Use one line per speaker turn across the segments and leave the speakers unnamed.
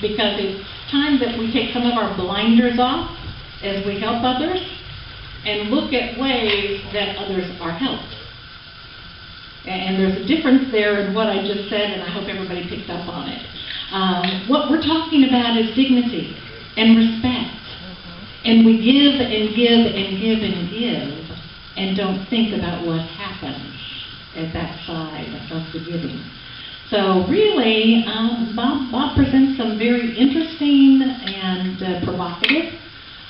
because it's time that we take some of our blinders off as we help others and look at ways that others are helped. And there's a difference there in what I just said, and I hope everybody picked up on it. What we're talking about is dignity and respect. And we give and give and give and give and don't think about what happens at that side of the giving. So really, Bob presents some very interesting and provocative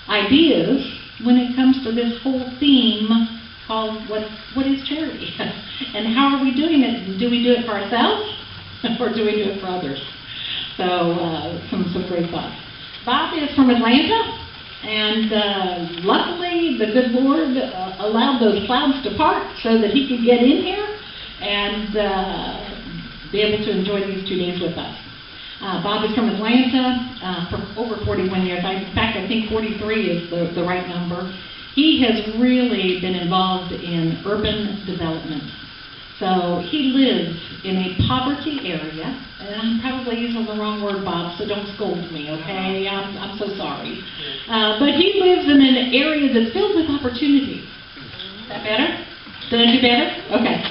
ideas when it comes to this whole theme called what is charity? And how are we doing it? Do we do it for ourselves or do we do it for others? So some great thoughts. Bob is from Atlanta, and luckily the good Lord allowed those clouds to part so that he could get in here and be able to enjoy these 2 days with us. Bob is from Atlanta for over 41 years. In fact, I think 43 is the right number. He has really been involved in urban development. So he lives in a poverty area, and I'm probably using the wrong word, Bob, so don't scold me, okay? I'm so sorry. But he lives in an area that's filled with opportunity. Is that better? Did I do better? Okay.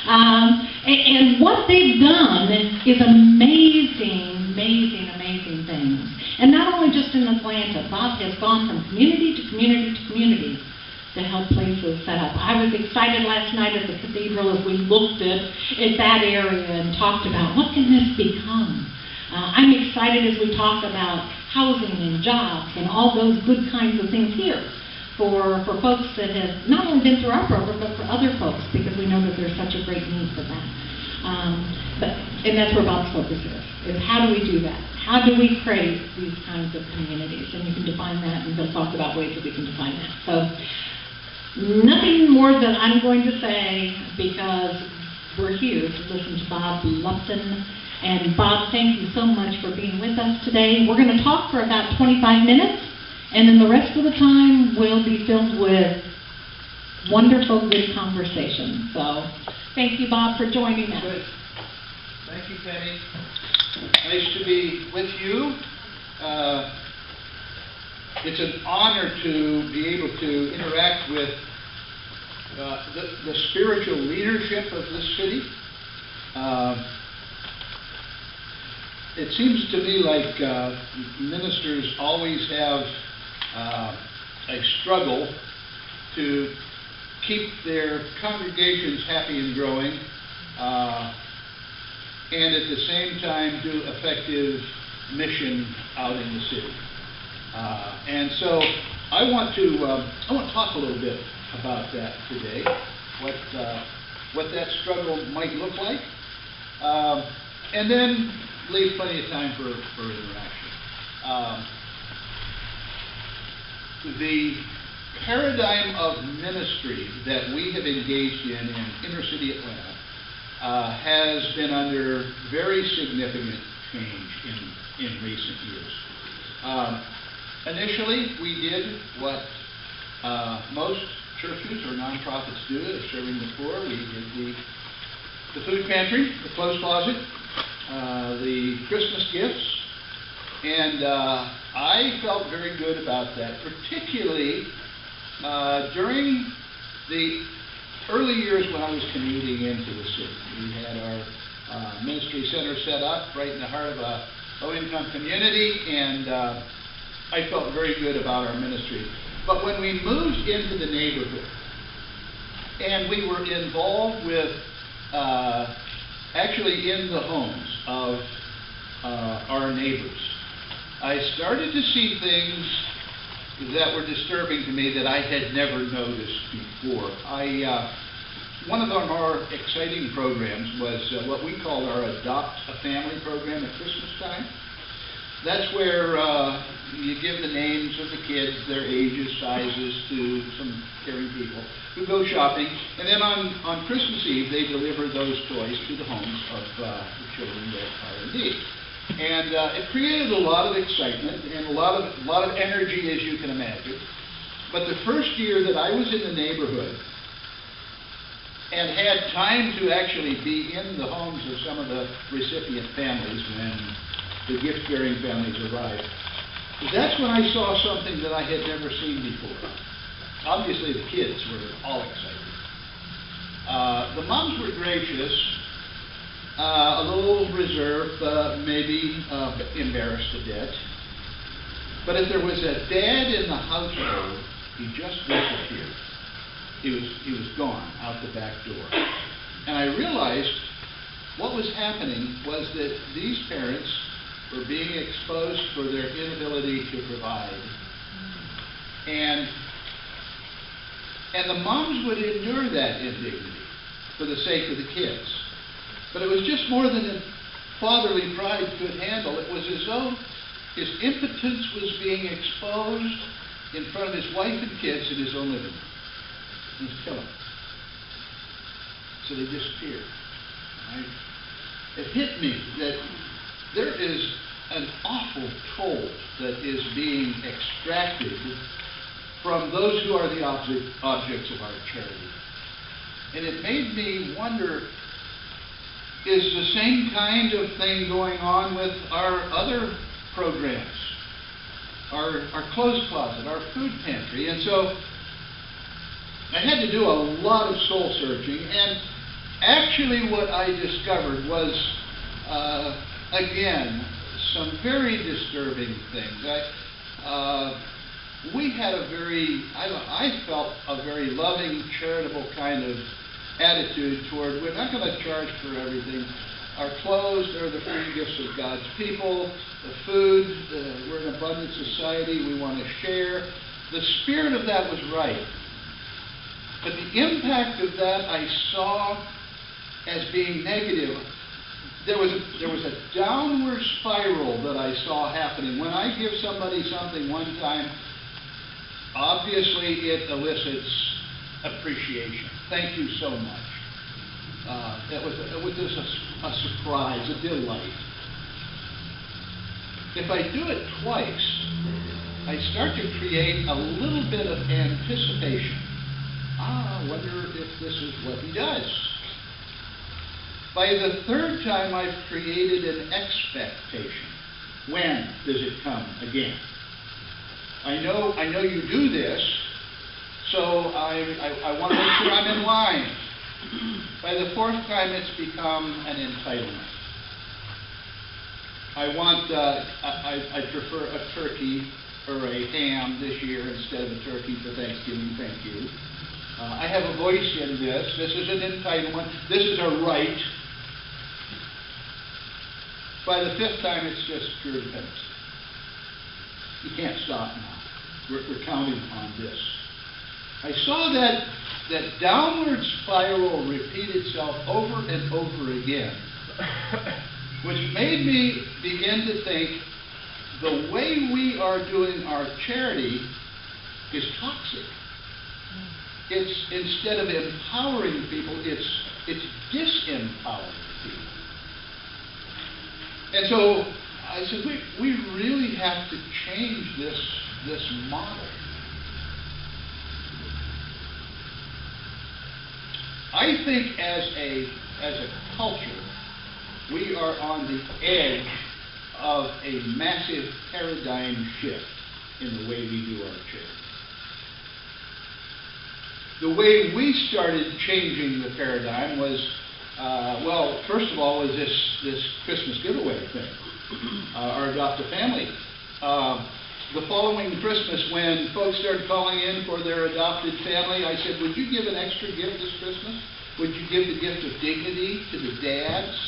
And what they've done is amazing, amazing, amazing things. And not only just in Atlanta, Bob has gone from community to community to community to help places set up. I was excited last night at the cathedral as we looked at that area and talked about what can this become. I'm excited as we talk about housing and jobs and all those good kinds of things here for folks that have not only been through our program, but for other folks, because we know that there's such a great need for that. And that's where Bob's focus is how do we do that? How do we create these kinds of communities? And you can define that, and he'll talk about ways that we can define that. So nothing more that I'm going to say, because we're here to listen to Bob Lupton. And Bob, thank you so much for being with us today. We're going to talk for about 25 minutes, and then the rest of the time will be filled with wonderful, good conversation. So thank you, Bob, for joining us.
Good. Thank you, Penny. Nice to be with you. It's an honor to be able to interact with the spiritual leadership of this city. It seems to me like ministers always have a struggle to keep their congregations happy and growing, and at the same time do effective mission out in the city. And so I want to talk a little bit about that today, what that struggle might look like, and then leave plenty of time for interaction. The paradigm of ministry that we have engaged in inner city Atlanta has been under very significant change in recent years. Initially, we did what most churches or nonprofits do of serving the poor. We did the food pantry, the clothes closet, the Christmas gifts, and I felt very good about that, particularly during the early years when I was commuting into the city. We had our ministry center set up right in the heart of a low-income community, and I felt very good about our ministry. But when we moved into the neighborhood, and we were involved with actually in the homes of our neighbors, I started to see things that were disturbing to me that I had never noticed before. One of our more exciting programs was what we called our Adopt a Family program at Christmas time. That's where you give the names of the kids, their ages, sizes, to some caring people who go shopping, and then on Christmas Eve they deliver those toys to the homes of the children that are in need. And it created a lot of excitement and a lot of energy, as you can imagine. But the first year that I was in the neighborhood and had time to actually be in the homes of some of the recipient families when the gift-bearing families arrived. That's when I saw something that I had never seen before. Obviously, the kids were all excited. The moms were gracious, a little reserved, maybe embarrassed a bit. But if there was a dad in the household, he just disappeared. He was gone out the back door. And I realized what was happening was that these parents were being exposed for their inability to provide. And the moms would endure that indignity for the sake of the kids. But it was just more than a fatherly pride could handle. It was as though his impotence was being exposed in front of his wife and kids in his own living room. It was killing them. So they disappeared. It hit me that there is an awful toll that is being extracted from those who are the objects of our charity. And it made me wonder, is the same kind of thing going on with our other programs? Our clothes closet, our food pantry. And so I had to do a lot of soul searching, and actually what I discovered was, again, some very disturbing things. We had I felt a very loving, charitable kind of attitude toward, we're not going to charge for everything. Our clothes are the free gifts of God's people. The food, we're an abundant society. We want to share. The spirit of that was right. But the impact of that I saw as being negative. There was a downward spiral that I saw happening. When I give somebody something one time, obviously it elicits appreciation. Thank you so much. It was just a surprise, a delight. If I do it twice, I start to create a little bit of anticipation. I wonder if this is what he does. By the third time, I've created an expectation. When does it come again? I know you do this, so I want to make sure I'm in line. By the fourth time, it's become an entitlement. I prefer a turkey or a ham this year instead of a turkey for Thanksgiving, thank you. I have a voice in this. This is an entitlement. This is a right. By the fifth time, it's just pure dependency. You can't stop now. We're counting on this. I saw that downward spiral repeat itself over and over again, which made me begin to think the way we are doing our charity is toxic. It's, instead of empowering people, it's disempowering people. And so I said, we really have to change this model. I think as a culture, we are on the edge of a massive paradigm shift in the way we do our charity. The way we started changing the paradigm was, well, first of all, was this Christmas giveaway thing, our Adopt a Family. The following Christmas, when folks started calling in for their adopted family, I said, would you give an extra gift this Christmas? Would you give the gift of dignity to the dads?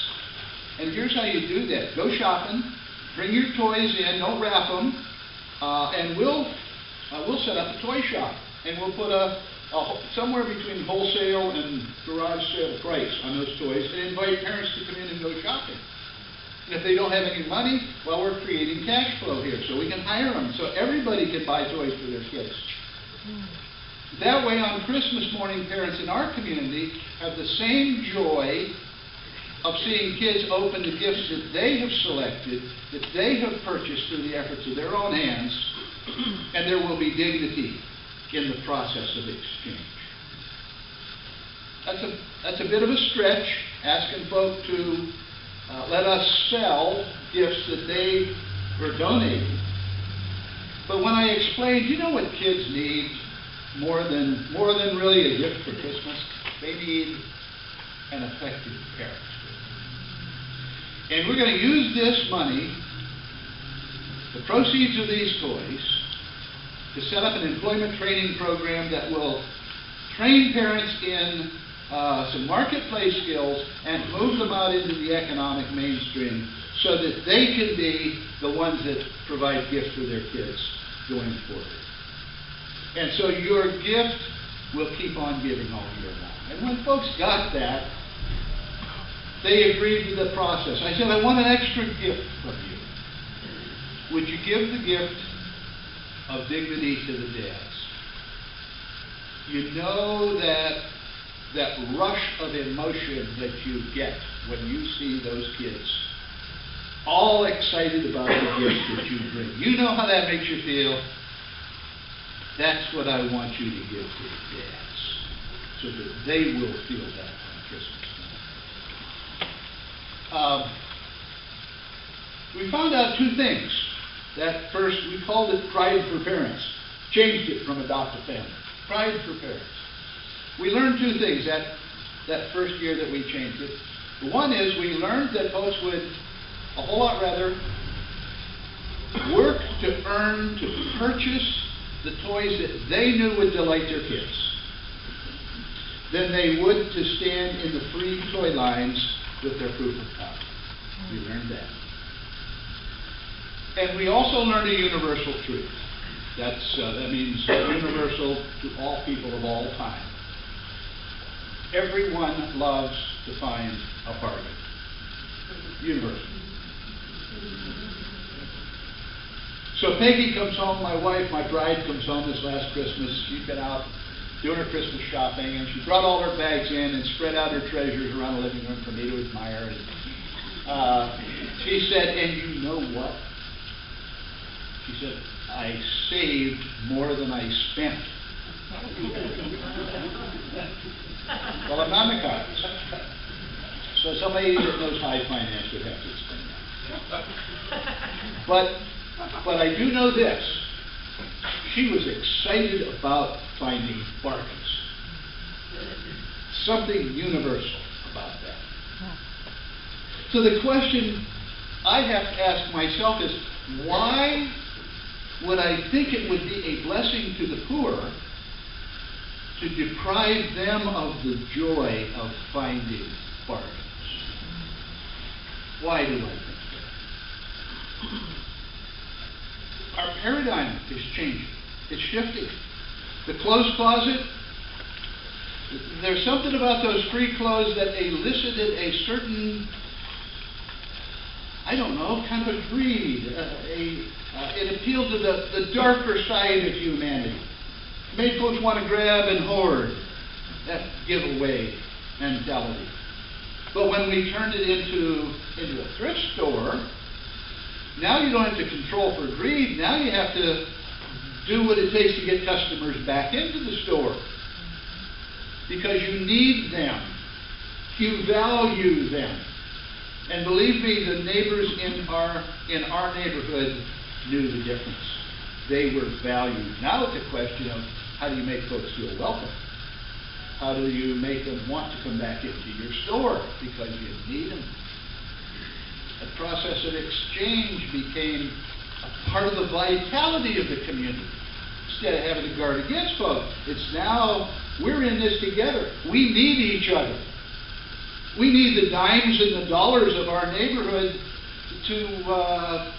And here's how you do that. Go shopping, bring your toys in, don't wrap them, and we'll set up a toy shop. And we'll put somewhere between wholesale and garage sale price on those toys and invite parents to come in and go shopping. And if they don't have any money, well, we're creating cash flow here, so we can hire them, so everybody can buy toys for their kids. That way, on Christmas morning, parents in our community have the same joy of seeing kids open the gifts that they have selected, that they have purchased through the efforts of their own hands, and there will be dignity in the process of exchange. That's a bit of a stretch, asking folk to let us sell gifts that they were donating. But when I explained, you know what kids need more than really a gift for Christmas? They need an effective parent. And we're going to use this money, the proceeds of these toys, to set up an employment training program that will train parents in some marketplace skills and move them out into the economic mainstream so that they can be the ones that provide gifts for their kids going forward. And so your gift will keep on giving all year long. And when folks got that, they agreed to the process. I said, I want an extra gift from you. Would you give the gift of dignity to the dads? You know that rush of emotion that you get when you see those kids all excited about the gifts that you bring. You know how that makes you feel? That's what I want you to give to the dads, so that they will feel that on Christmas night. We found out two things. That first, we called it Pride for Parents. Changed it from Adopt a Family. Pride for Parents. We learned two things that first year that we changed it. One is we learned that folks would a whole lot rather work to earn, to purchase the toys that they knew would delight their kids than they would to stand in the free toy lines with their proof of power. We learned that. And we also learned a universal truth. That means universal to all people of all time. Everyone loves to find a bargain. Universal. So Peggy comes home, my wife, my bride comes home this last Christmas. She'd been out doing her Christmas shopping, and she brought all her bags in and spread out her treasures around the living room for me to admire. And she said, and you know what? She said, I saved more than I spent. Well, I'm not an economist. So somebody that knows high finance would have to explain that. But I do know this. She was excited about finding bargains. Something universal about that. So the question I have to ask myself is, why would I think it would be a blessing to the poor to deprive them of the joy of finding bargains? Why do I think that? Our paradigm is changing. It's shifting. The clothes closet, there's something about those free clothes that elicited a certain, I don't know, kind of a greed. It appealed to the darker side of humanity. It made folks want to grab and hoard. That giveaway mentality. But when we turned it into a thrift store, now you don't have to control for greed. Now you have to do what it takes to get customers back into the store. Because you need them. You value them. And believe me, the neighbors in our neighborhood knew the difference. They were valued. Now it's a question of how do you make folks feel welcome? How do you make them want to come back into your store because you need them? The process of exchange became a part of the vitality of the community. Instead of having to guard against folks, it's now we're in this together. We need each other. We need the dimes and the dollars of our neighborhood to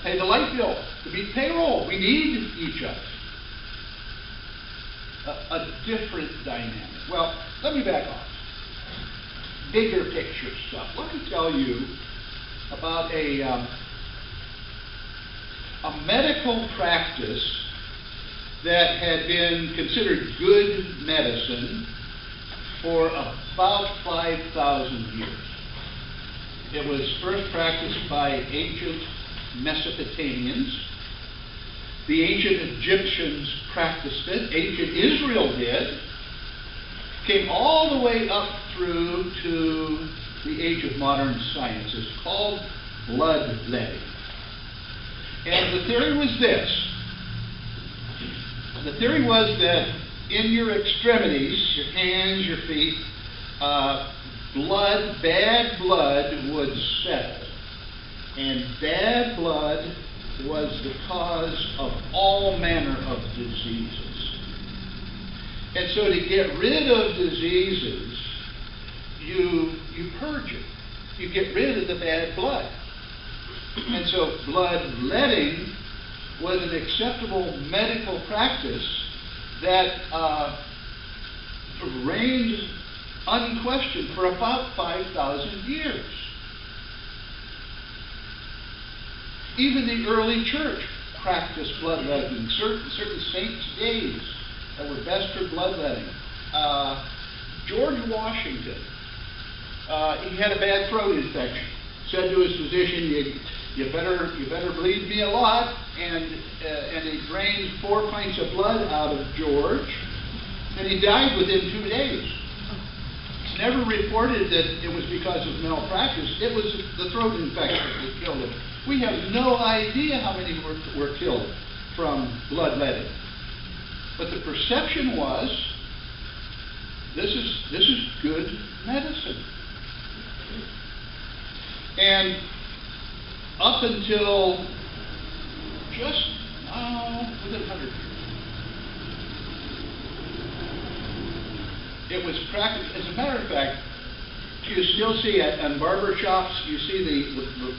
pay the light bill, to meet payroll. We need each other. A different dynamic. Well, let me back off. Bigger picture stuff. Let me tell you about a medical practice that had been considered good medicine for about 5,000 years. It was first practiced by ancient Mesopotamians. The ancient Egyptians practiced it. Ancient Israel did. Came all the way up through to the age of modern science is called bloodletting. And the theory was this. The theory was that in your extremities, your hands, your feet, bad blood would settle. And bad blood was the cause of all manner of diseases. And so to get rid of diseases, you purge it. You get rid of the bad blood. And so bloodletting was an acceptable medical practice that reigned unquestioned for about 5,000 years. Even the early church practiced bloodletting. Certain saints' days that were best for bloodletting. George Washington, he had a bad throat infection. Said to his physician, "You better bleed me a lot," and he drained 4 pints of blood out of George, and he died within 2 days. It's never reported that it was because of malpractice. It was the throat infection that killed him. We have no idea how many were killed from bloodletting. But the perception was, this is good medicine. And up until just within 100 years, it was practiced. As a matter of fact, you still see it in barber shops. You see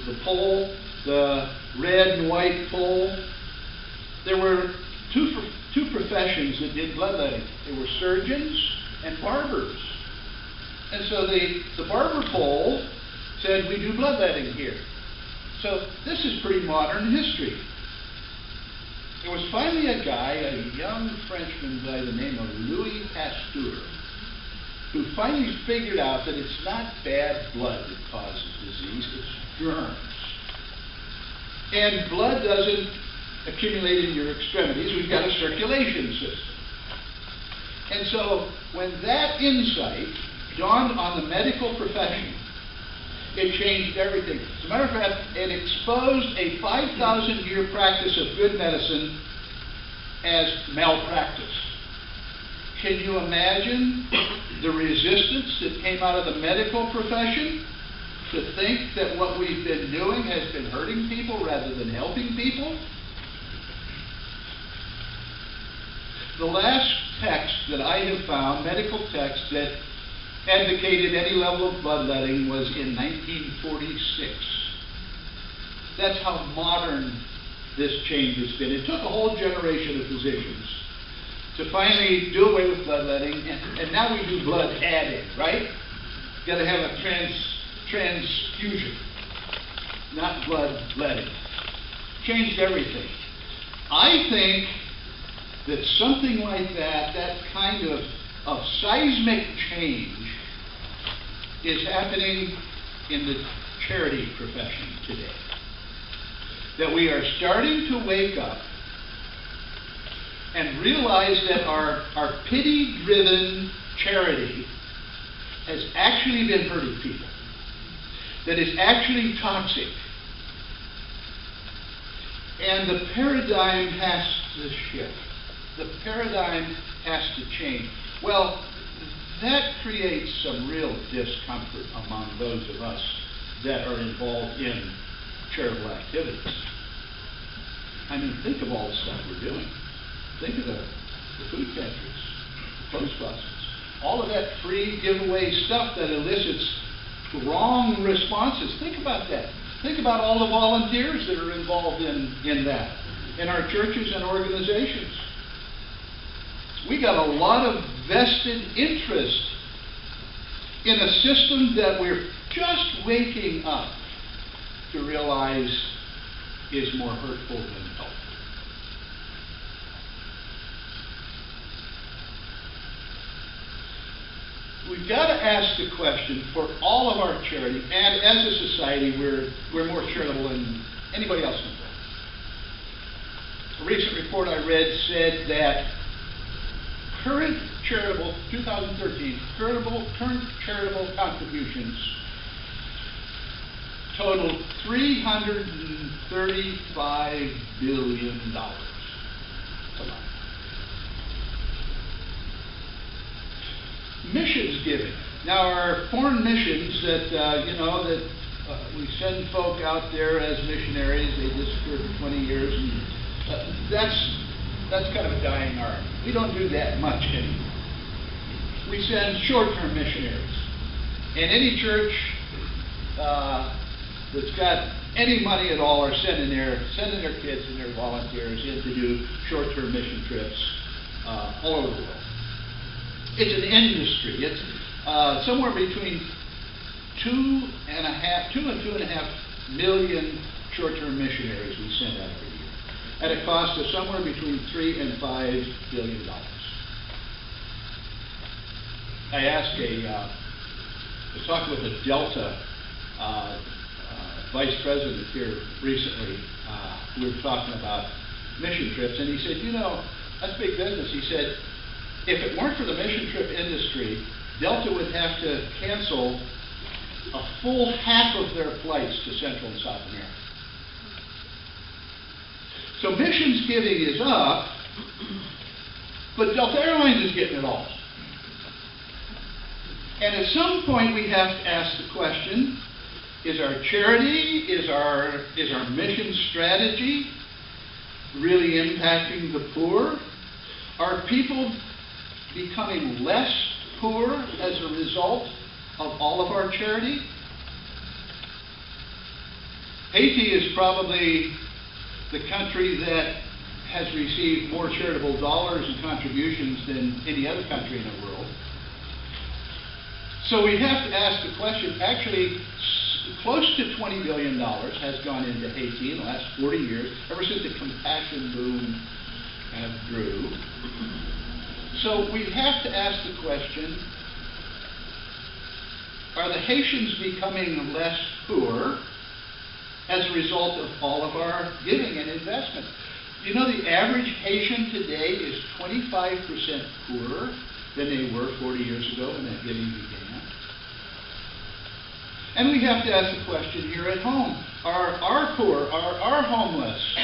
the pole, the red and white pole. There were two professions that did bloodletting. They were surgeons and barbers. And so the barber pole said, "We do bloodletting here." So this is pretty modern history. There was finally a guy, a young Frenchman by the name of Louis Pasteur, who finally figured out that it's not bad blood that causes disease, it's germs. And blood doesn't accumulate in your extremities. We've got a circulation system. And so when that insight dawned on the medical profession, it changed everything. As a matter of fact, it exposed a 5,000-year practice of good medicine as malpractice. Can you imagine the resistance that came out of the medical profession to think that what we've been doing has been hurting people rather than helping people? The last text that I have found, medical text, that advocated any level of bloodletting was in 1946. That's how modern this change has been. It took a whole generation of physicians to finally do away with bloodletting, and now we do blood adding, right? Got to have a transfusion, not bloodletting. Changed everything. I think that something like that kind of seismic change is happening in the charity profession today. That we are starting to wake up and realize that our pity-driven charity has actually been hurting people. That is actually toxic. And the paradigm has to shift. The paradigm has to change. Well, that creates some real discomfort among those of us that are involved in charitable activities. I mean, think of all the stuff we're doing. Think of the food pantries, the post offices, all of that free giveaway stuff that elicits wrong responses. Think about that. Think about all the volunteers that are involved in that, in our churches and organizations. We got a lot of vested interest in a system that we're just waking up to realize is more hurtful than helpful. We've got to ask the question for all of our charity, and as a society, we're more charitable than anybody else in the world. A recent report I read said that current charitable, 2013, current charitable contributions totaled $335 billion. Come on. Missions giving. Now, our foreign missions that, we send folk out there as missionaries, they disappear for 20 years, and that's kind of a dying art. We don't do that much anymore. We send short-term missionaries. And any church that's got any money at all are sending their kids and their volunteers in to do short-term mission trips all over the world. It's an industry. It's somewhere between 2 and 2.5 million short-term missionaries we send out every year, at a cost of somewhere between $3 and $5 billion. I asked I was talking with a Delta vice president here recently. We were talking about mission trips, and he said, that's big business. He said, if it weren't for the mission trip industry, Delta would have to cancel a full half of their flights to Central and South America. So missions giving is up, but Delta Airlines is getting it all. And at some point we have to ask the question, is our charity, is our mission strategy really impacting the poor? Are people becoming less poor as a result of all of our charity? Haiti is probably the country that has received more charitable dollars and contributions than any other country in the world. So we have to ask the question, actually, close to $20 billion has gone into Haiti in the last 40 years, ever since the compassion boom kind of grew. So we have to ask the question, are the Haitians becoming less poor as a result of all of our giving and investment? You know, the average Haitian today is 25% poorer than they were 40 years ago when that giving began. And we have to ask the question here at home, are our poor, are our homeless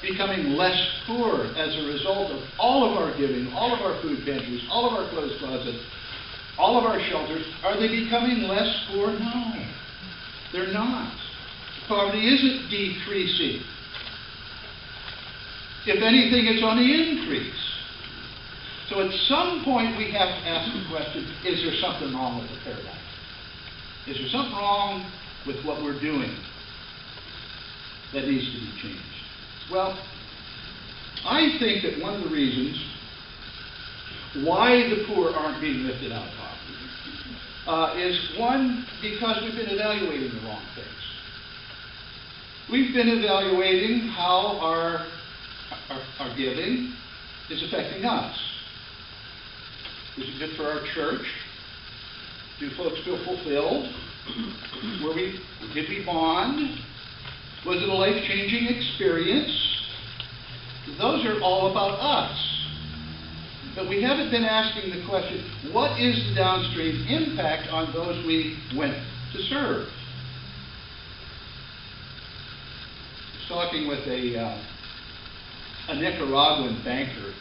becoming less poor as a result of all of our giving, all of our food pantries, all of our clothes closets, all of our shelters? Are they becoming less poor? No, they're not. Poverty isn't decreasing. If anything, it's on the increase. So at some point we have to ask the question, is there something wrong with the paradigm? Is there something wrong with what we're doing that needs to be changed? Well, I think that one of the reasons why the poor aren't being lifted out of poverty is, one, because we've been evaluating the wrong things. We've been evaluating how our giving is affecting us. Is it good for our church? Do folks feel fulfilled? Did we bond? Was it a life-changing experience? Those are all about us. But we haven't been asking the question, what is the downstream impact on those we went to serve? I was talking with a Nicaraguan banker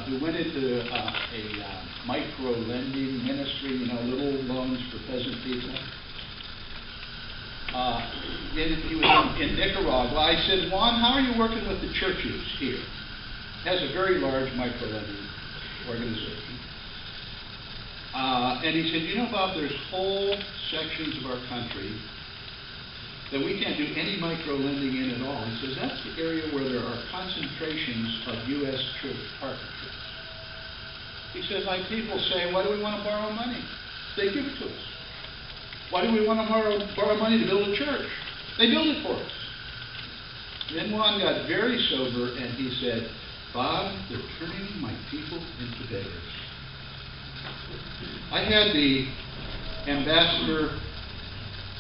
who went into a micro-lending ministry, little loans for peasant people. He was in Nicaragua. I said, Juan, how are you working with the churches here? It has a very large micro-lending organization. And he said, Bob, there's whole sections of our country that we can't do any micro-lending in at all. He says, that's the area where there are concentrations of U.S. church partnerships. He says, like people say, why do we want to borrow money? They give it to us. Why do we want to borrow money to build a church? They build it for us. Then Juan got very sober and he said, Bob, they're turning my people into beggars. I had the Ambassador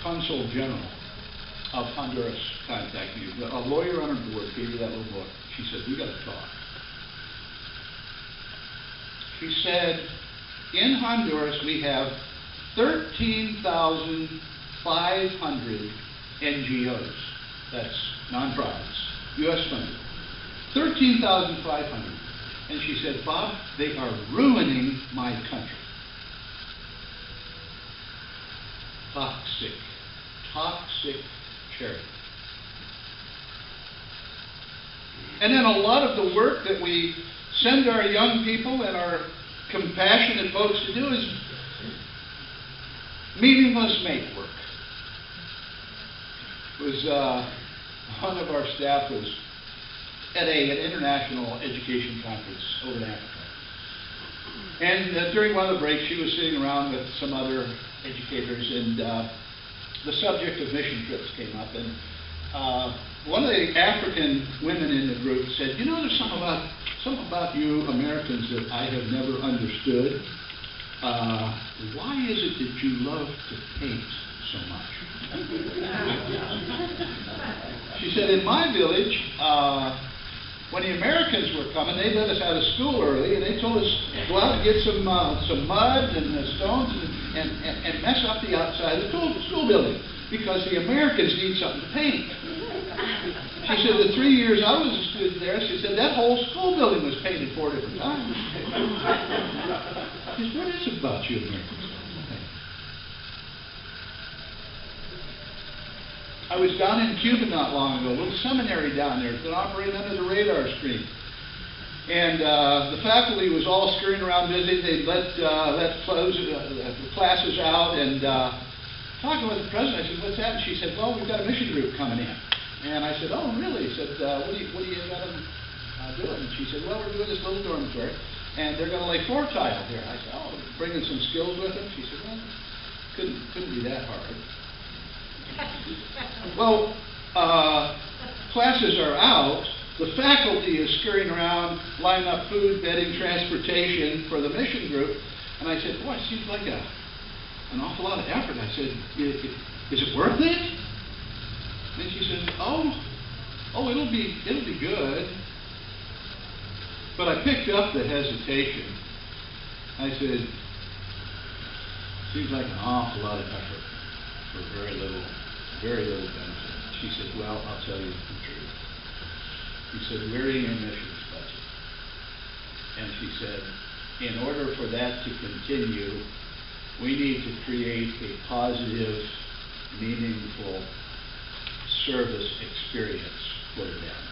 Consul General of Honduras contact me. A lawyer on her board gave me that little book. She said, we got to talk. She said, in Honduras we have 13,500 NGOs, that's nonprofits, U.S. funded, 13,500. And she said, Bob, they are ruining my country. Toxic, toxic charity. And then a lot of the work that we send our young people and our compassionate folks to do is meaningless make work. It was one of our staff was at an international education conference over in Africa. And during one of the breaks, she was sitting around with some other educators, and the subject of mission trips came up. And one of the African women in the group said, you know, there's something about you Americans that I have never understood. Why is it that you love to paint so much? She said, in my village, when the Americans were coming, they let us out of school early, and they told us to go out and get some mud and stones and mess up the outside of the school building, because the Americans need something to paint. She said, the 3 years I was a student there, she said, that whole school building was painted 4 different times. She said, what is it about you Americans? I was down in Cuba not long ago, a little seminary down there. It's been operating under the radar screen. And the faculty was all scurrying around busy. They'd let the classes out, and talking with the president, I said, what's that? And she said, well, we've got a mission group coming in. And I said, oh, really? He said, what do you got them doing? And she said, well, we're doing this little dormitory, and they're going to lay floor tile here. I said, oh, bringing some skills with them? She said, well, couldn't be that hard. Well, classes are out. The faculty is scurrying around, lining up food, bedding, transportation for the mission group. And I said, boy, it seems like an awful lot of effort. I said, is it worth it? And she said, oh, it'll be good. But I picked up the hesitation. I said, seems like an awful lot of effort for very little benefit. She said, well, I'll tell you the truth. He said, we're in your missions budget. And she said, in order for that to continue, we need to create a positive, meaningful service experience for them.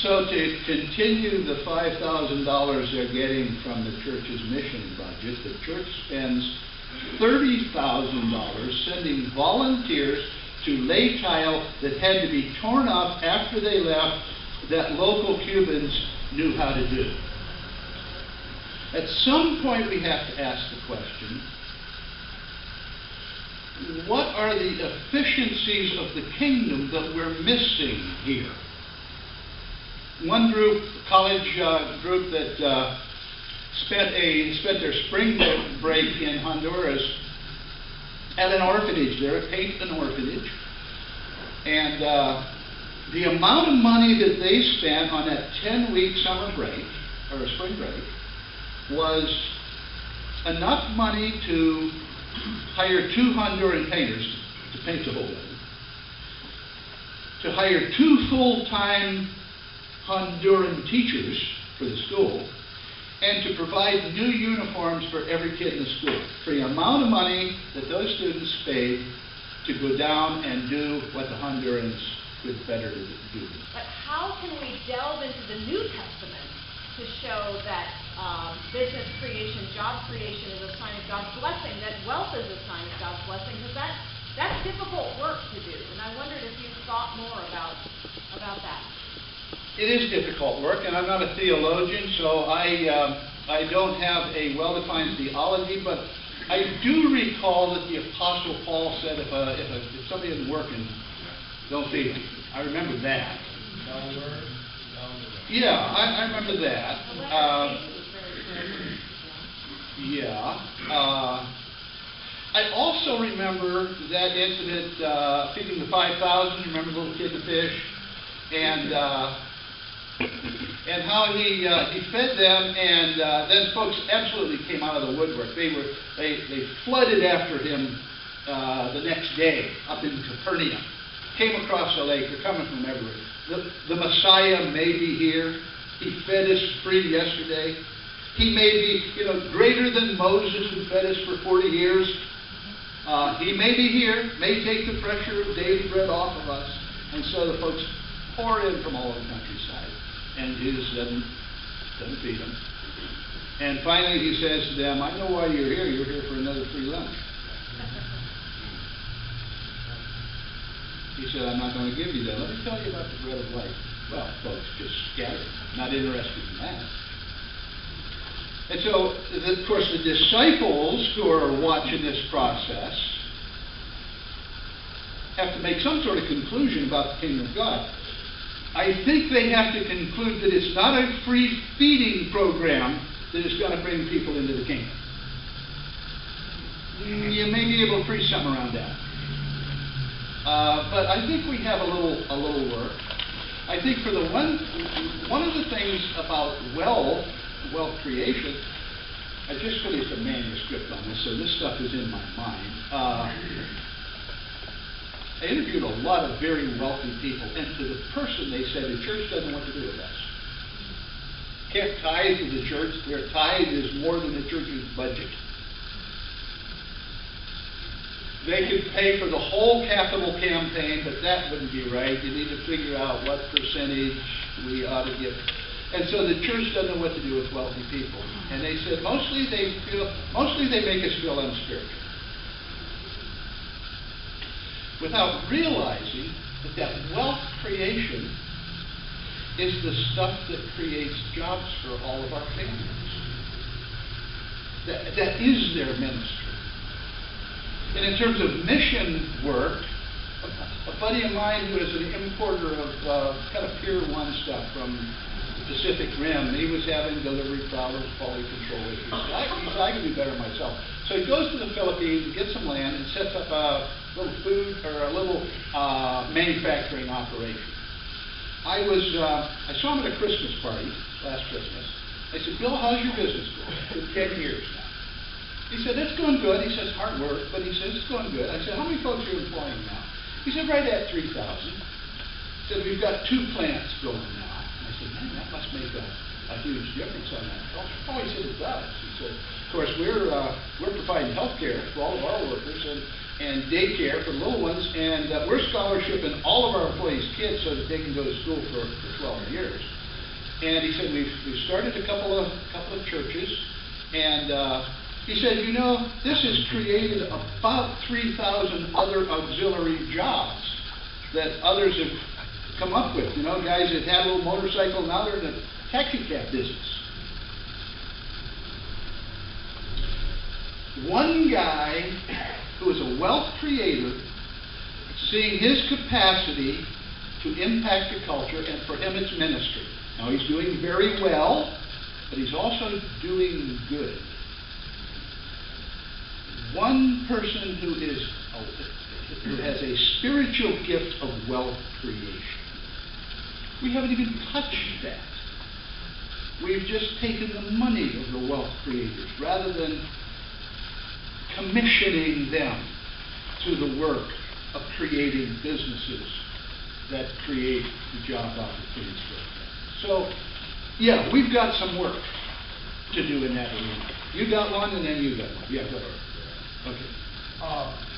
So to continue the $5,000 they're getting from the church's mission budget, the church spends $30,000 sending volunteers to lay tile that had to be torn up after they left that local Cubans knew how to do. At some point we have to ask the question, what are the efficiencies of the kingdom that we're missing here? One group, a college group that spent their spring break in Honduras at an orphanage there, an orphanage, and the amount of money that they spent on that 10-week summer break, or spring break, was enough money to hire 2 Honduran painters to paint the whole building, to hire 2 full-time Honduran teachers for the school, and to provide new uniforms for every kid in the school, for the amount of money that those students paid to go down and do what the Hondurans could better do.
But how can we delve into the New Testament to show that business creation, job creation is a sign of God's blessing, that wealth is a sign of God's blessing? Because that's difficult work to do, and I wondered if you thought more about that.
It is difficult work, and I'm not a theologian, so I don't have a well-defined theology, but I do recall that the Apostle Paul said, if somebody isn't working, don't feed them. I remember that. Yeah, I remember that. I also remember that incident feeding the 5,000. Remember the little kid and the fish, and how he fed them, and then folks absolutely came out of the woodwork. They flooded after him the next day up in Capernaum. Came across the lake. They're coming from everywhere. The Messiah may be here. He fed us free yesterday. He may be, greater than Moses who fed us for 40 years. He may be here, may take the pressure of daily bread off of us. And so the folks pour in from all over the countryside. And Jesus doesn't feed them. And finally he says to them, I know why you're here. You're here for another free lunch. He said, I'm not going to give you that. Let me tell you about the bread of life. Well, folks just scattered. Not interested in that. And so, of course, the disciples who are watching this process have to make some sort of conclusion about the kingdom of God. I think they have to conclude that it's not a free feeding program that is going to bring people into the kingdom. You may be able to preach something around that. But I think we have a little work. I think for the one of the things about wealth creation, I just finished a manuscript on this, so this stuff is in my mind. I interviewed a lot of very wealthy people, and to the person they said, the church doesn't know what to do with us. Can't tithe to the church. Their tithe is more than the church's budget. They could pay for the whole capital campaign, but that wouldn't be right. You need to figure out what percentage we ought to give. And so the church doesn't know what to do with wealthy people. And they said mostly they make us feel unspiritual. Without realizing that wealth creation is the stuff that creates jobs for all of our families. That is their ministry. And in terms of mission work, a buddy of mine who is an importer of kind of Pier 1 stuff from the Pacific Rim, he was having delivery problems, quality control issues. He said, I can do better myself. So he goes to the Philippines, gets some land, and sets up a little food or a little manufacturing operation. I saw him at a Christmas party last Christmas. I said, Bill, how's your business going? 10 years now. He said, it's going good. He says, hard work, but he says, it's going good. I said, how many folks are you employing now? He said, right at 3,000. He said, we've got 2 plants going now. And I said, man, that must make a huge difference on that culture. Oh, he said, it does. He said, of course, we're providing health care for all of our workers and daycare for little ones, and we're scholarshiping all of our employees' kids so that they can go to school for 12 years. And he said, we've started a couple of churches, and he said, this has created about 3,000 other auxiliary jobs that others have come up with. Guys that had a little motorcycle, now they're in the taxi cab business. One guy who is a wealth creator, seeing his capacity to impact the culture, and for him it's ministry. Now he's doing very well, but he's also doing good. One person who has a spiritual gift of wealth creation. We haven't even touched that. We've just taken the money of the wealth creators rather than commissioning them to the work of creating businesses that create the job opportunities for them. So, yeah, we've got some work to do in that arena. You got one, and then you got one. Yeah, go ahead. Okay.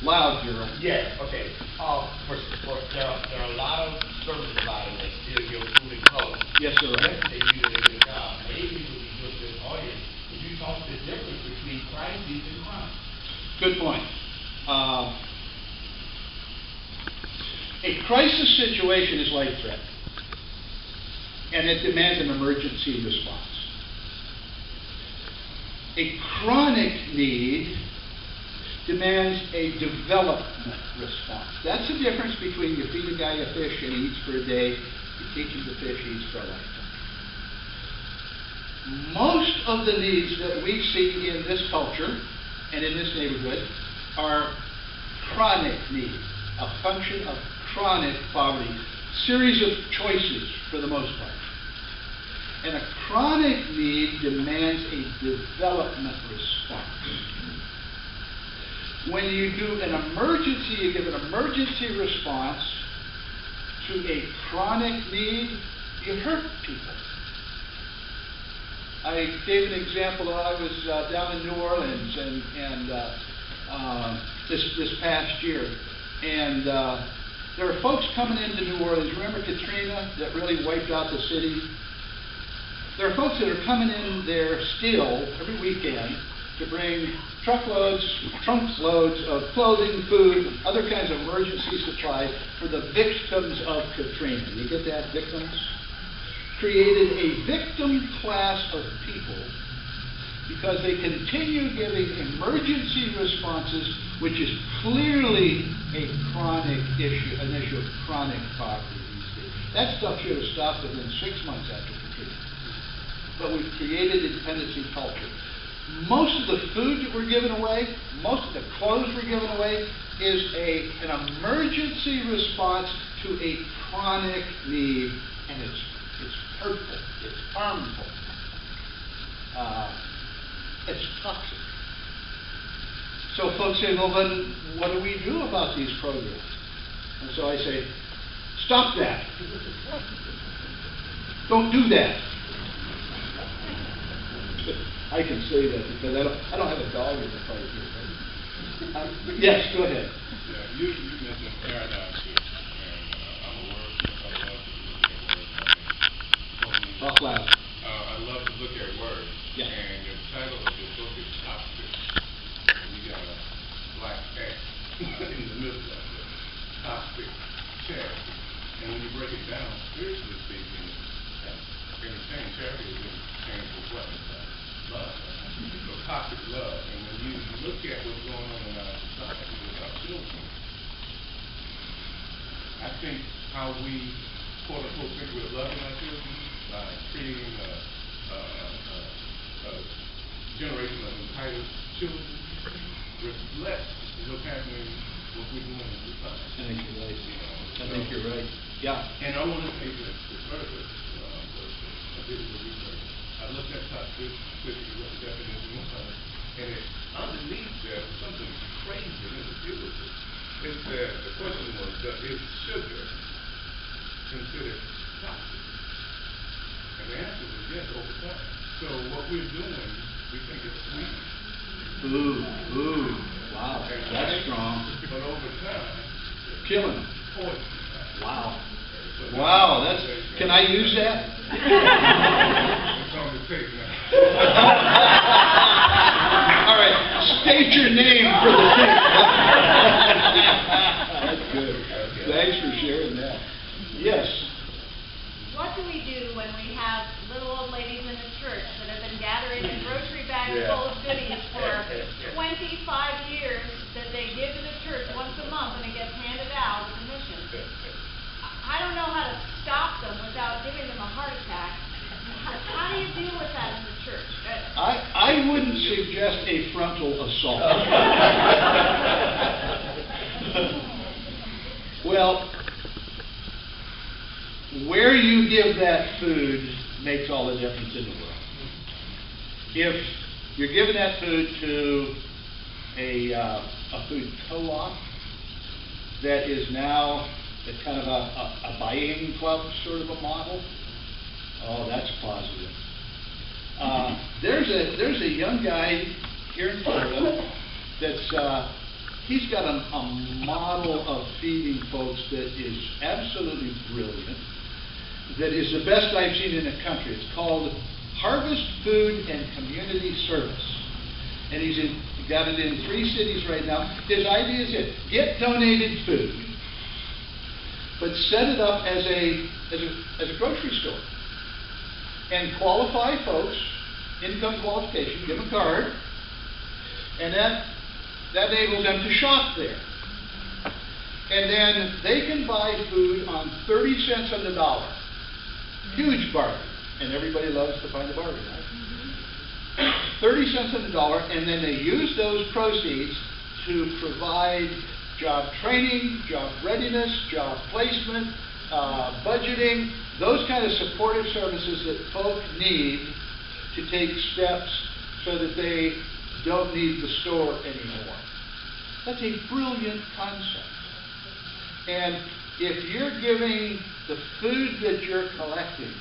Loud, Gerald.
Yes, okay. There are a lot of service providers that still give food and clothes.
Yes, sir.
Yes, they do a good job. Maybe it would be good to the audience if you talk the difference between crises and crime.
Good point. A crisis situation is life-threatening, and it demands an emergency response. A chronic need demands a development response. That's the difference between you feed a guy a fish and he eats for a day, you teach him to fish, he eats for a lifetime. Most of the needs that we see in this culture and in this neighborhood are chronic needs, a function of chronic poverty, series of choices for the most part. And a chronic need demands a development response. When you do an emergency, you give an emergency response to a chronic need, you hurt people. I gave an example. I was down in New Orleans and this past year, and there are folks coming into New Orleans. Remember Katrina that really wiped out the city? There are folks that are coming in there still every weekend to bring trunkloads of clothing, food, other kinds of emergency supplies for the victims of Katrina. You get that, victims? Created a victim class of people because they continue giving emergency responses, which is clearly a chronic issue, an issue of chronic poverty these days. That stuff should have stopped within 6 months after Katrina. But we've created a dependency culture. Most of the food that we're giving away, most of the clothes we're giving away, is an emergency response to a chronic need, and it's hurtful, it's harmful, it's toxic. So folks say, well then, what do we do about these programs? And so I say, stop that. Don't do that. I can say that because I don't have a dog in the fight here. Yes, go ahead.
Yeah, you mentioned paradigm shift, and I'm a word, I love to look at words.
Talk loud.
I love to look at words.
Yeah.
And the title of your book is Toxic. And you got a black X in the middle of it. Toxic charity. And when you break it down, spiritually speaking, entertaining charity is entertaining for what? Love. So toxic love. And when you look at what's going on in our society with our children, I think how we quote unquote think we're loving our children by creating a generation of entitled children reflects what's happening, what we're doing in society.
I think you're right. I think you're right. Yeah.
And I want to take this further. I did the research. I looked at toxicity, what the definition was, and underneath there was something crazy in the field. It said, the question was, is sugar considered toxic? And the answer was yes, over time. So what we're doing, we think it's sweet.
Ooh, wow, that's strong.
But over time,
Killing.
poison.
Wow.
So
Wow, that's, can I use that?
It's on the tape now.
All right, state your name for the tape. That's good. Thanks for sharing that. Yes.
What do we do when we have little old ladies in the church that have been gathering a grocery bag full of goodies for 25 years that they give to the church once a month and it gets handed out as a mission? I don't know how to stop them without giving them a heart attack. How do you deal with that in the church?
I wouldn't suggest a frontal assault. Well, where you give that food makes all the difference in the world. If you're giving that food to a food co-op that is now kind of a buying club sort of a model, oh, that's positive. There's a young guy here in Florida that's he's got a model of feeding folks that is absolutely brilliant, that is the best I've seen in the country. It's called Harvest Food and Community Service. And he's got it in 3 cities right now. His idea is this: get donated food, but set it up as a grocery store. And qualify folks, income qualification, give them a card, and that enables them to shop there. And then they can buy food on 30 cents on the dollar. Huge bargain. And everybody loves to find a bargain, right? 30 cents on the dollar, and then they use those proceeds to provide job training, job readiness, job placement, budgeting, those kind of supportive services that folk need to take steps so that they don't need the store anymore. That's a brilliant concept. And if you're giving the food that you're collecting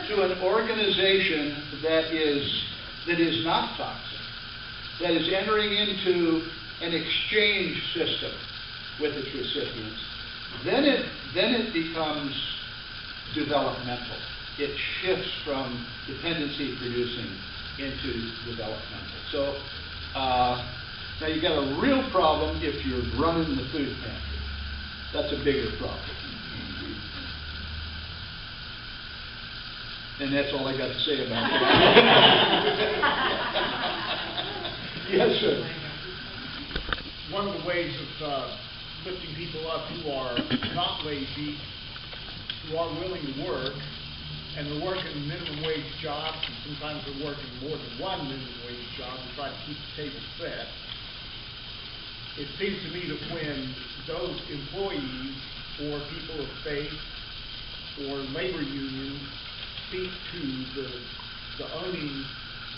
to an organization that is not toxic, that is entering into an exchange system with its recipients, then it becomes developmental. It shifts from dependency producing into developmental. So now you've got a real problem if you're running the food pantry. That's a bigger problem. And that's all I got to say about that. Yes, sir.
One of the ways of lifting people up who are not lazy, who are willing to work, and they're working minimum wage jobs, and sometimes they're working more than one minimum wage job to try to keep the table set. It seems to me that when those employees or people of faith or labor unions speak to the owning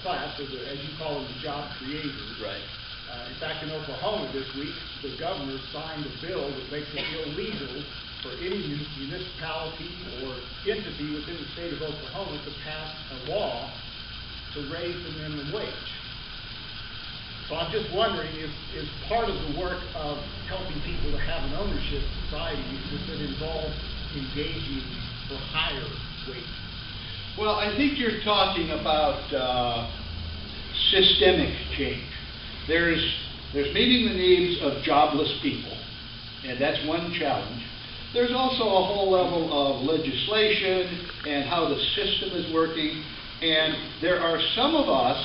class, or as you call them, the job creators.
Right.
In fact, in Oklahoma this week, the governor signed a bill that makes it illegal for any municipality or entity within the state of Oklahoma to pass a law to raise the minimum wage. So I'm just wondering, is part of the work of helping people to have an ownership society, does it involve engaging for higher wages?
Well, I think you're talking about systemic change. There's meeting the needs of jobless people, and that's one challenge. There's also a whole level of legislation and how the system is working, and there are some of us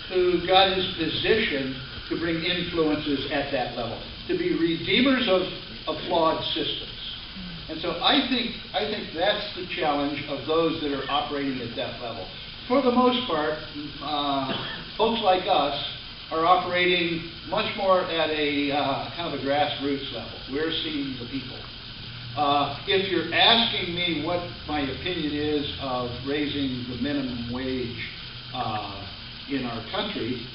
who got his position to bring influences at that level, to be redeemers of flawed systems. And so I think that's the challenge of those that are operating at that level. For the most part, folks like us are operating much more at a kind of a grassroots level. We're seeing the people. If you're asking me what my opinion is of raising the minimum wage in our country,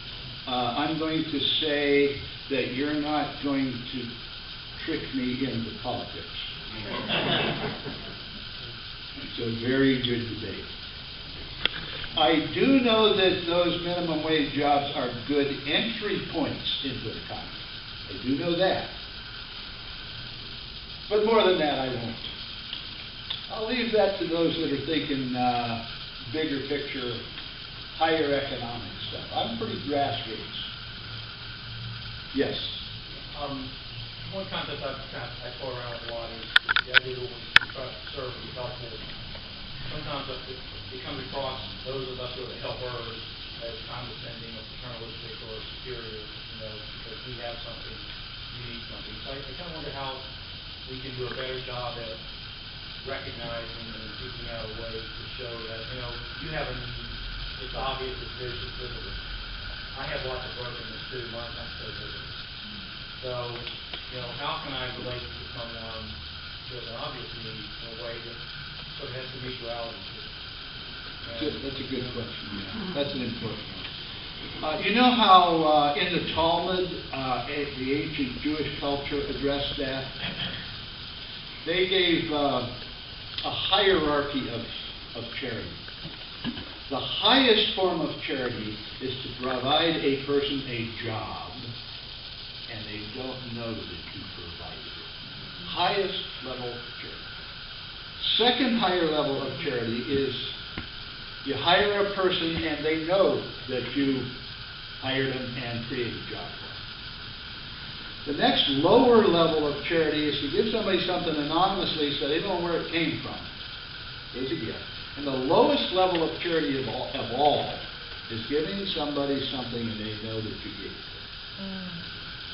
I'm going to say that you're not going to trick me into politics. It's a very good debate. I do know that those minimum wage jobs are good entry points into the economy. I do know that. But more than that, I won't. I'll leave that to those that are thinking bigger picture, higher economic stuff. I'm pretty grassroots. Yes?
One concept I throw around a lot is the idea that when we try to serve and be helpful, sometimes it comes across those of us who are the helpers as condescending or paternalistic or superior, because we have something, we need something. So I kind of wonder how we can do a better job at recognizing and seeking out a way to show that, you have a need, it's obvious, it's visible. I have lots of brokenness too, mine's not so visible. So, how can I relate to someone with an obvious need in a way that sort of has some mutuality to it?
That's a good question. Yeah. That's an important one. You know how in the Talmud, the ancient Jewish culture addressed that? They gave a hierarchy of charity. The highest form of charity is to provide a person a job, and they don't know that you provided it. Highest level of charity. Second higher level of charity is you hire a person and they know that you hired them and created a job for them. The next lower level of charity is to give somebody something anonymously so they don't know where it came from. There's a gift. And the lowest level of charity of all is giving somebody something and they know that you gave it.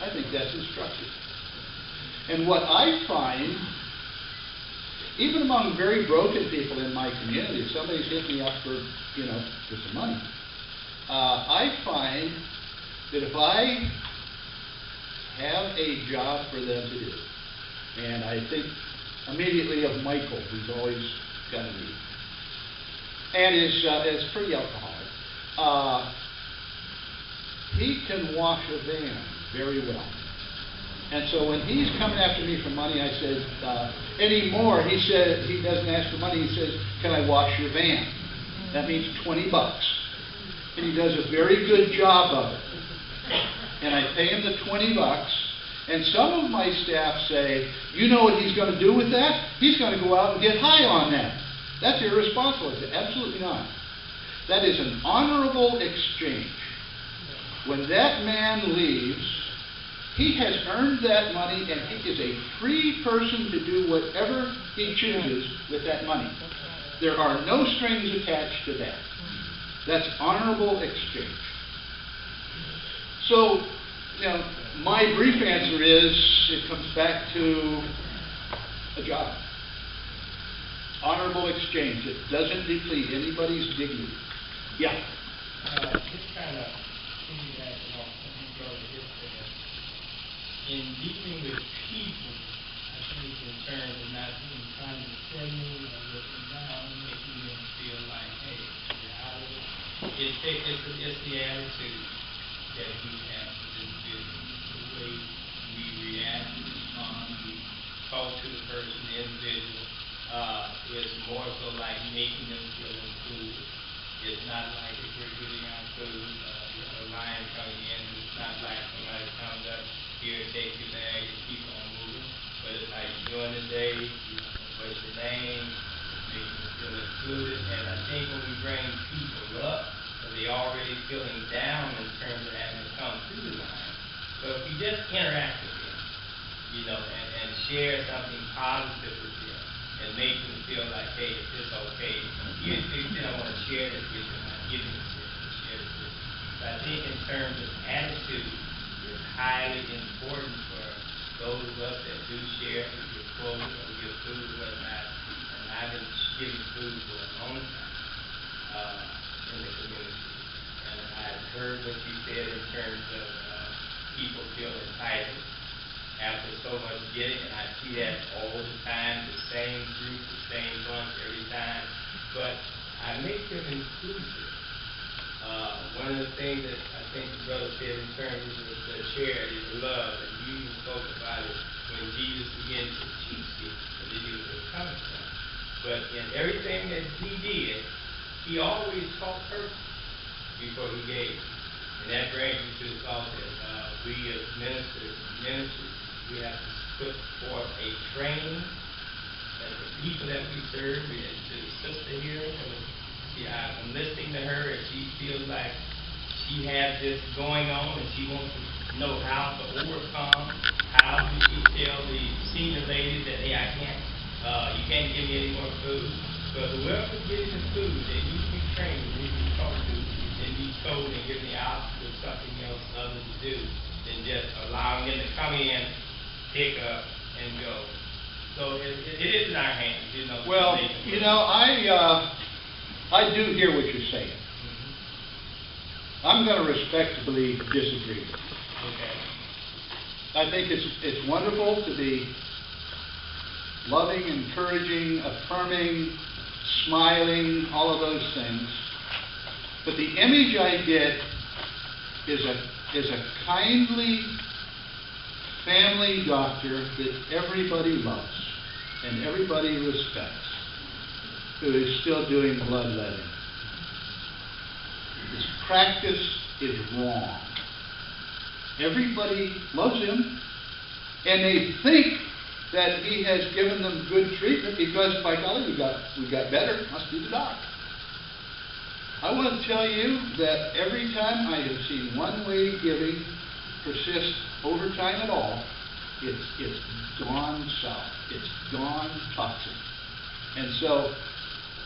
I think that's instructive. And what I find, even among very broken people in my community, if somebody's hit me up for some money, I find that if I have a job for them to do, and I think immediately of Michael, who's always got a need, and is pretty alcoholic, he can wash a van very well. And so when he's coming after me for money, I said, anymore, he said, he doesn't ask for money, he says, can I wash your van? That means $20. And he does a very good job of it. And I pay him the $20, and some of my staff say, you know what he's going to do with that? He's going to go out and get high on that. That's irresponsible. I said, absolutely not. That is an honorable exchange. When that man leaves, he has earned that money, and he is a free person to do whatever he chooses with that money. There are no strings attached to that. That's honorable exchange. So, you know, my brief answer is, it comes back to a job. Honorable exchange. It doesn't deplete anybody's dignity. Yeah.
Just kind of piggyback off what you brother just said. In dealing with people, I think in terms of not being condescending or looking down, making them feel like, hey, you're out of it. It's the attitude that we have with this business, the way we react, respond, we talk to the person, the individual, is more so like making them feel included. It's not like if we're giving out food, a line coming in, it's not like somebody comes up here, take your bag, and keep on moving. But it's how you doing today, what's your name, making them feel included. And I think when we bring people up, they're already feeling down in terms of having to come through the line. So if you just interact with them, you know, and share something positive with them, and make them feel like, hey, it's okay. Even if they don't want to share this with them, I'm giving it to them, share this with them. So I think in terms of attitude, it's highly important for those of us that do share, we give clothing, or we give food, or whatnot. And I've been giving food for a long time in the community. And I've heard what you said in terms of people feel entitled after so much getting, and I see that all the time, the same group, the same bunch every time, but I make them inclusive. One of the things that I think the brother said in terms of the charity, the love, and you spoke about it when Jesus began to teach it, and then he was coming from. But in everything that he did, he always taught purpose before he gave. And that brings me to the thought that we as ministers, we have to put forth a training that the people that we serve, and to the sister here, I'm listening to her, and she feels like she has this going on, and she wants to know how to overcome, how to tell the senior ladies that, hey, you can't give me any more food. But whoever gives the food, they need to be trained, they need to be taught to, and be told and given the option of something else other to do than just allowing them to come in, pick up, and go. So it is in our hands, you know.
Well, you know, I do hear what you're saying.
Mm-hmm.
I'm going to respectfully disagree.
Okay.
I think it's wonderful to be loving, encouraging, affirming, smiling, all of those things. But the image I get is a kindly family doctor that everybody loves and everybody respects, who is still doing bloodletting. His practice is wrong. Everybody loves him, and they think that he has given them good treatment because, by golly, we got better. Must be the doc. I want to tell you that every time I have seen one-way giving persist over time at all, it's gone south. It's gone toxic. And so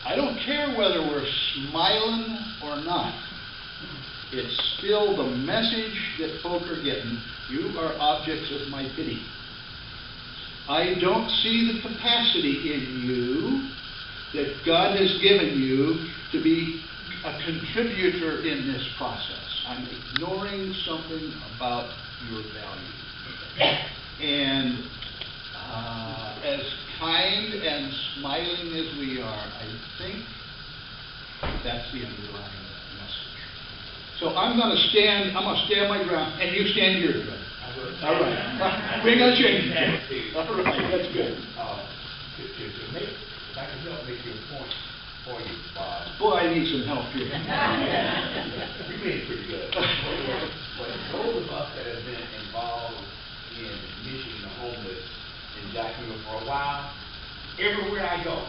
I don't care whether we're smiling or not. It's still the message that folk are getting. You are objects of my pity. I don't see the capacity in you that God has given you to be a contributor in this process. I'm ignoring something about your value. And as kind and smiling as we are, I think that's the underlying message. So I'm going to stand my ground, and you stand yours, brother. All right. We're gonna change it. All right, that's good.
To make, if I can help make your point for you, Bob.
Boy, I need some help here.
You made it pretty good. But those of us that have been involved in missioning the homeless in Jacksonville for a while, everywhere I go,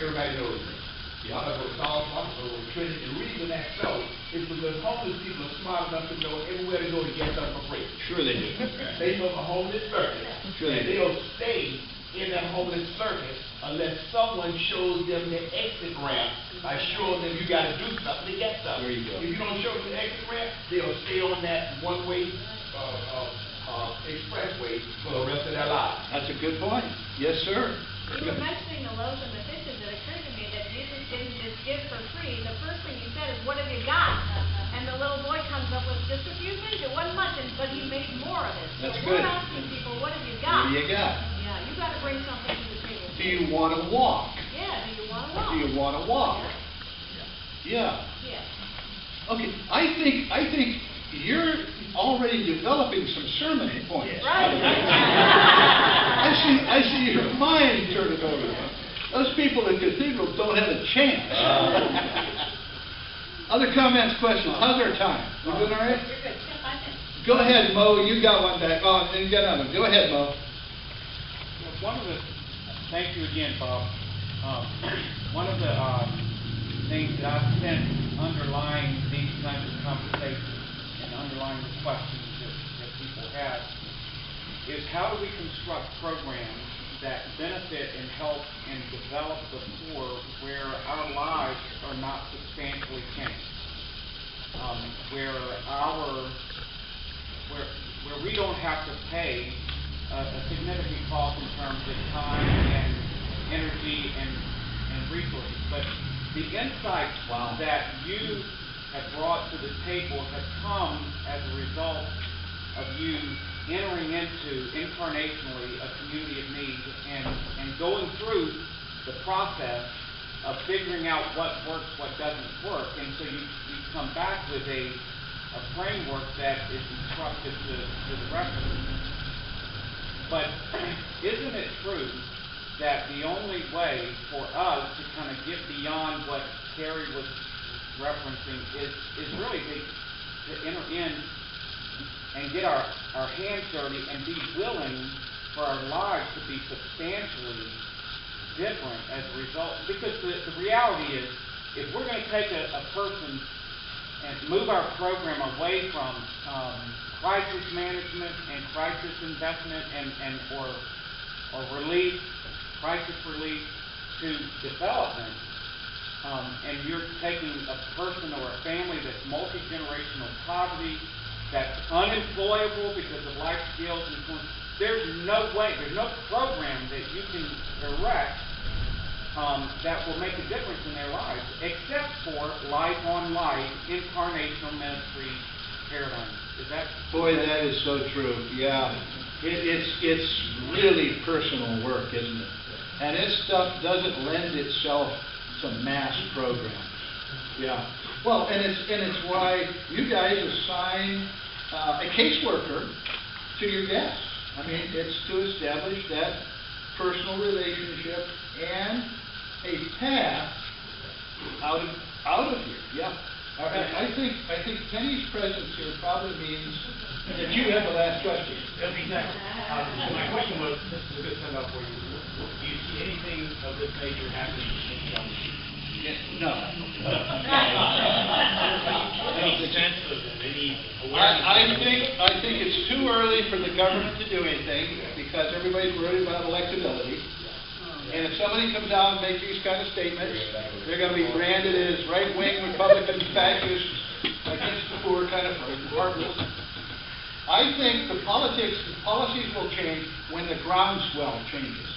everybody knows me. I go to South, I go to Trinity, and the reason that's so is because homeless people are smart enough to know everywhere to go to get something for free.
Sure they do.
They know a homeless circuit,
Sure they
and
do.
they'll stay in that homeless circuit unless someone shows them the exit ramp by showing them you got to do something to get something.
There you go.
If you don't show them the exit ramp, they'll stay on that one-way expressway for the rest of their lives.
That's a good point. Yes, sir.
You were mentioning the loaves and the fishes. It occurred to me that Jesus didn't just give for free. The first thing he said is, "What have you got?" And the little boy comes up with just a few things. It wasn't much, but he made more of it.
That's
so
good.
we're asking people, what have you
What
got?
do you got?
Yeah, you got to bring something to the table.
Do you want to walk?
Yeah, do you want to walk?
Do you want to walk? Yeah.
Yeah.
Okay, I think you're already developing some sermon points.
Right.
I see your mind turning over. Those people in cathedrals don't have a chance. Other comments, questions? How's our time? We doing all right?
You're good. 5 minutes.
Go ahead, Mo. You got one back. Oh, and you got another one. Go ahead, Mo.
Thank you again, Bob. One of the things that I've sensed underlying these kinds of conversations and underlying the questions that people have is how do we construct programs that benefit and help and develop the poor where our lives are not substantially changed, where we don't have to pay a significant cost in terms of time and energy and resources. But the insights that you have brought to the table have come as a result of you entering into incarnationally a community of need and going through the process of figuring out what works, what doesn't work. And so you come back with a framework that is instructive to the rest of us. But isn't it true that the only way for us to kind of get beyond what Terry was referencing is really to enter in and get our hands dirty and be willing for our lives to be substantially different as a result? Because the reality is, if we're going to take a person and move our program away from crisis management and crisis investment or relief, crisis relief, to development, and you're taking a person or a family that's multi-generational poverty, that's unemployable because of life skills and so on, there's no way, there's no program that you can erect that will make a difference in their lives, except for life on life, incarnational ministry paradigm. Is that?
Boy, that is so true. Yeah, it's really personal work, isn't it? And this stuff doesn't lend itself to mass programs. Yeah. Well, and it's why you guys assign a caseworker to your guests. I mean, it's to establish that personal relationship and a path out of here. Yeah. I think Kenny's presence here probably means that you have the last question.
Exactly. My question was, this is a good send-up for you. Do you see anything of this nature happening in Young?
No.
Any sense of any awareness?
I think it's too early for the government to do anything because everybody's worried about electability. And if somebody comes out and makes these kind of statements, they're going to be branded as right-wing Republican fascists against the poor kind of heartless. I think the policies will change when the groundswell changes.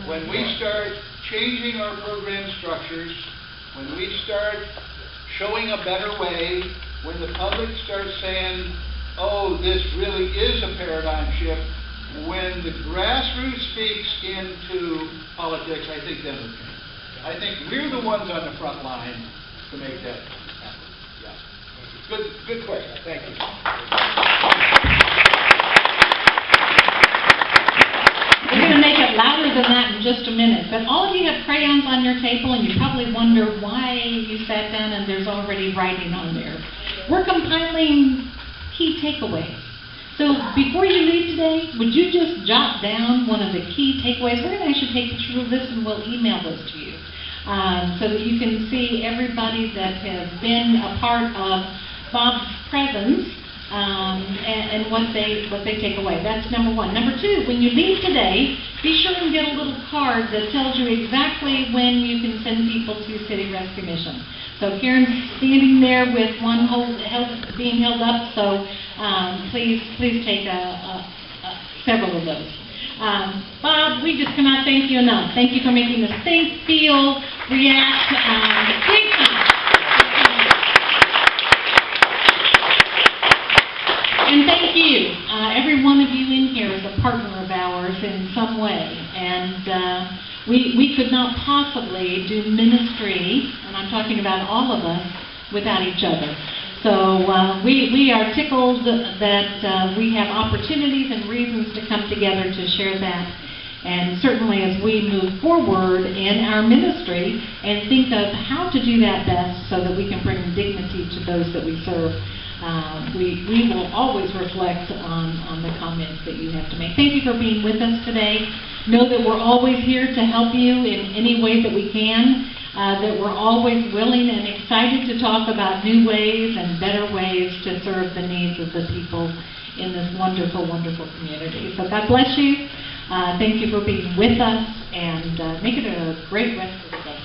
When we start changing our program structures, when we start showing a better way, when the public starts saying, oh, this really is a paradigm shift, when the grassroots speaks into politics, I think then it'll change. I think we're the ones on the front line to make that happen. Yeah. Good question. Thank you.
louder than that in just a minute. But all of you have crayons on your table, and you probably wonder why you sat down and there's already writing on there. We're compiling key takeaways. So before you leave today, would you just jot down one of the key takeaways? We're going to actually take pictures of this and we'll email those to you so that you can see everybody that has been a part of Bob's presence and what they take away. That's number one. Number two, when you leave today, be sure and get a little card that tells you exactly when you can send people to City Rescue Mission. So Karen's standing there with one being held up, so please take several of those. Bob, we just cannot thank you enough. Thank you for making us think, feel, react. Thank you. And thank you. Every one of you in here is a partner of ours in some way. And we could not possibly do ministry, and I'm talking about all of us, without each other. So we are tickled that we have opportunities and reasons to come together to share that. And certainly as we move forward in our ministry and think of how to do that best so that we can bring dignity to those that we serve, we will always reflect on the comments that you have to make. Thank you for being with us today. Know that we're always here to help you in any way that we can, that we're always willing and excited to talk about new ways and better ways to serve the needs of the people in this wonderful, wonderful community. So God bless you. Thank you for being with us, and make it a great rest of the day.